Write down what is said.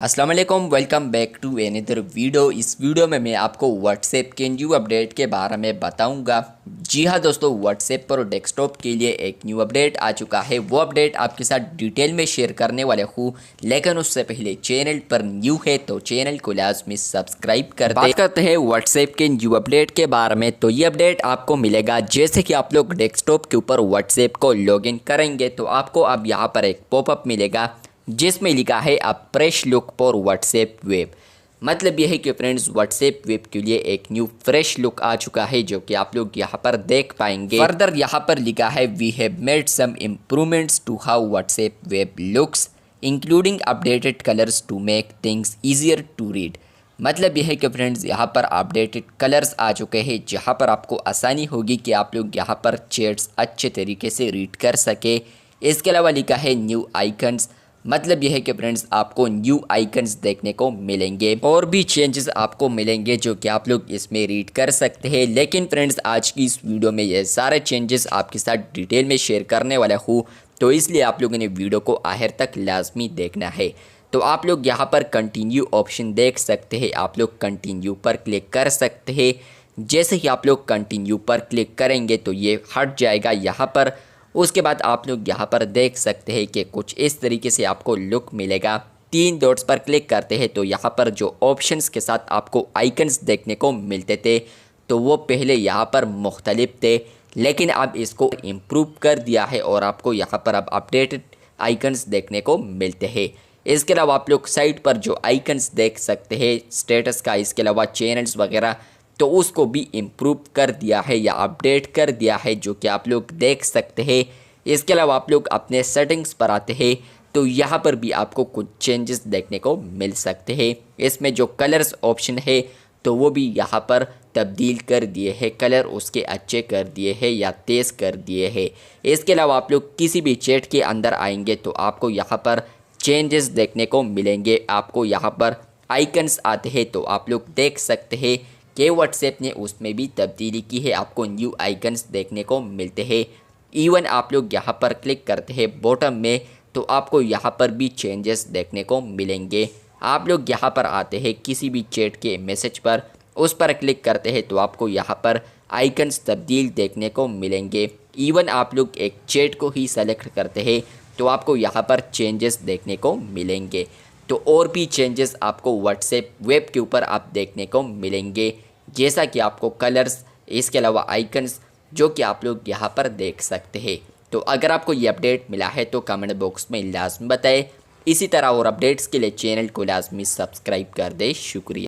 अस्सलाम वालेकुम, welcome back to another video. इस वीडियो में मैं आपको व्हाट्सएप के न्यू अपडेट के बारे में बताऊंगा। जी हाँ दोस्तों, व्हाट्सएप पर डेस्कटॉप के लिए एक न्यू अपडेट आ चुका है। वो अपडेट आपके साथ डिटेल में शेयर करने वाले हूँ, लेकिन उससे पहले चैनल पर न्यू है तो चैनल को लाजमी सब्सक्राइब कर दे। बात करते हैं व्हाट्सएप के न्यू अपडेट के बारे में। तो ये अपडेट आपको मिलेगा जैसे कि आप लोग डेस्कटॉप के ऊपर व्हाट्सएप को लॉग इन करेंगे तो आपको अब यहाँ पर एक पॉपअप मिलेगा जिसमें लिखा है अ fresh look for WhatsApp web. मतलब यह है कि फ्रेंड्स, व्हाट्सएप वेब के लिए एक न्यू फ्रेश लुक आ चुका है जो कि आप लोग यहाँ पर देख पाएंगे। फर्दर यहाँ पर लिखा है we have made some improvements to how WhatsApp web looks including updated colours to make things easier to read. मतलब यह है कि फ्रेंड्स, यहाँ पर अपडेटेड कलर्स आ चुके हैं जहाँ पर आपको आसानी होगी कि आप लोग यहाँ पर चैट्स अच्छे तरीके से रीड कर सके। इसके अलावा लिखा है न्यू आइकन्स। मतलब यह है कि फ्रेंड्स, आपको न्यू आइकन्स देखने को मिलेंगे और भी चेंजेस आपको मिलेंगे जो कि आप लोग इसमें रीड कर सकते हैं। लेकिन फ्रेंड्स, आज की इस वीडियो में ये सारे चेंजेस आपके साथ डिटेल में शेयर करने वाला हूँ, तो इसलिए आप लोगों ने वीडियो को आखिर तक लाजमी देखना है। तो आप लोग यहाँ पर कंटिन्यू ऑप्शन देख सकते हैं, आप लोग कंटिन्यू पर क्लिक कर सकते हैं। जैसे ही आप लोग कंटिन्यू पर क्लिक करेंगे तो ये हट जाएगा यहाँ पर। उसके बाद आप लोग यहाँ पर देख सकते हैं कि कुछ इस तरीके से आपको लुक मिलेगा। 3 डॉट्स पर क्लिक करते हैं तो यहाँ पर जो ऑप्शंस के साथ आपको आइकन्स देखने को मिलते थे तो वो पहले यहाँ पर मुख्तलिफ थे, लेकिन अब इसको इम्प्रूव कर दिया है और आपको यहाँ पर अब अपडेटेड आइकन्स देखने को मिलते हैं। इसके अलावा आप लोग साइट पर जो आइकन्स देख सकते हैं स्टेटस का, इसके अलावा चैनल्स वगैरह, तो उसको भी इम्प्रूव कर दिया है या अपडेट कर दिया है जो कि आप लोग देख सकते हैं। इसके अलावा आप लोग अपने सेटिंग्स पर आते हैं तो यहाँ पर भी आपको कुछ चेंजेस देखने को मिल सकते हैं। इसमें जो कलर्स ऑप्शन है तो वो भी यहाँ पर तब्दील कर दिए हैं, कलर उसके अच्छे कर दिए हैं या तेज़ कर दिए हैं। इसके अलावा आप लोग किसी भी चैट के अंदर आएंगे तो आपको यहाँ पर चेंजेस देखने को मिलेंगे। आपको यहाँ पर आइकन्स आते हैं तो आप लोग देख सकते हैं कि व्हाट्सएप ने उसमें भी तब्दीली की है, आपको न्यू आइकन्स देखने को मिलते हैं। इवन आप लोग यहाँ पर क्लिक करते हैं बॉटम में तो आपको यहाँ पर भी चेंजेस देखने को मिलेंगे। आप लोग यहाँ पर आते हैं किसी भी चैट के मैसेज पर, उस पर क्लिक करते हैं तो आपको यहाँ पर आइकन्स तब्दील देखने को मिलेंगे। इवन आप लोग एक चैट को ही सेलेक्ट करते हैं तो आपको यहाँ पर चेंजेस देखने को मिलेंगे। तो और भी चेंजेस आपको व्हाट्सएप वेब के ऊपर आप देखने को मिलेंगे, जैसा कि आपको कलर्स, इसके अलावा आइकन्स जो कि आप लोग यहाँ पर देख सकते हैं। तो अगर आपको ये अपडेट मिला है तो कमेंट बॉक्स में लाजमी बताएं। इसी तरह और अपडेट्स के लिए चैनल को लाजमी सब्सक्राइब कर दें। शुक्रिया।